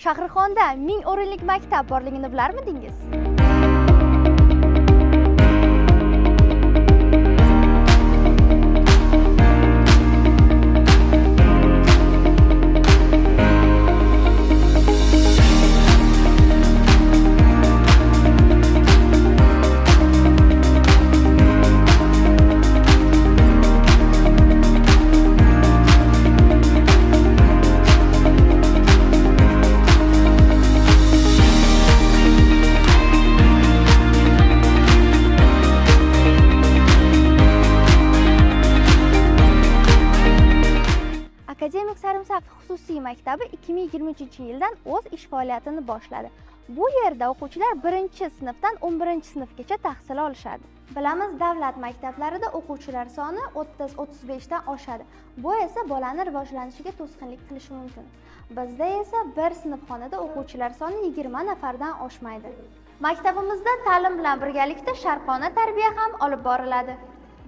Shahrixonda 1000 o'rinlik maktab borligini bilarmidingiz? Akademik Sarimsoq xususiy maktabi 2023-yildan o'z ish faoliyatini boshladi. Bu yerda o'quvchilar 1-sinfdan 11-sinfgacha tahsil olishadi. Bilamiz, davlat maktablarida o'quvchilar soni 30-35 dan oshadi. Bu esa bolani rivojlanishiga to'sqinlik qilishi mumkin. Bizda esa bir sinfxonada o'quvchilar soni 20 nafardan oshmaydi. Maktabimizda ta'lim bilan birgalikda sharqona tarbiya ham olib boriladi.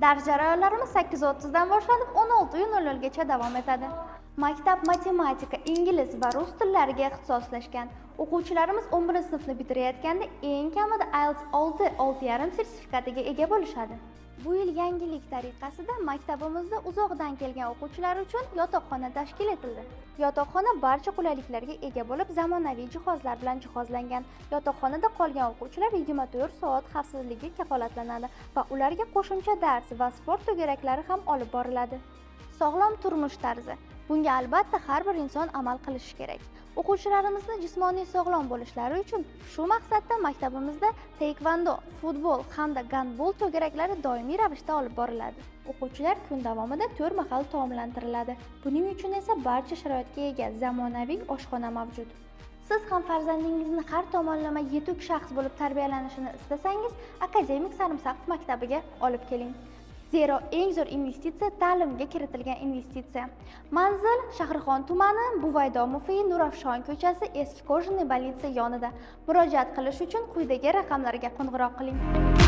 Dars jarayonlarimiz 8:30 dan boshlanib 16:00 gacha davom etadi. Maktab matematika, ingliz va rus tillariga ixtisoslashgan. O'quvchilarimiz 11-sinfni bitirayotganda eng kamida IELTS 6.5 sertifikatiga ega bo'lishadi. Bu yil yangilik tariqasida maktabimizda uzoqdan kelgan o'quvchilar uchun yotoqxona tashkil etildi. Yotoqxona barcha qulayliklarga ega bo'lib, zamonaviy jihozlar bilan jihozlangan. Yotoqxonada qolgan o'quvchilar 24 soat xavfsizligi kafolatlanadi va ularga qo'shimcha dars va sport to'garaklari ham olib boriladi. Sog'lom turmush tarzi. Bunga albatta har bir inson amal qilishi kerak. O'quvchilarimizni jismoniy sog'lom bo'lishlari uchun shu maqsadda maktabimizda taekvondo, futbol hamda gandbol to'garaklari doimiy ravishda olib boriladi. O'quvchilar kun davomida 4 mahal taomlantiriladi. Buning uchun esa barcha sharoitga ega zamonaviy oshxona mavjud. Siz ham farzandingizni har tomonlama yetuk shaxs bo'lib tarbiyalanishini istasangiz, Akademik Sarimsoq maktabiga olib keling. Zero eng zo'r investitsiya ta'limga kiritilgan investitsiya. Manzil Shahrixon tumani, Buvaydo Mufiy Nurafshon ko'chasi, Eski Kojniy bolnitsa yonida. Murojaat qilish uchun quyidagi raqamlarga qo'ng'iroq qiling.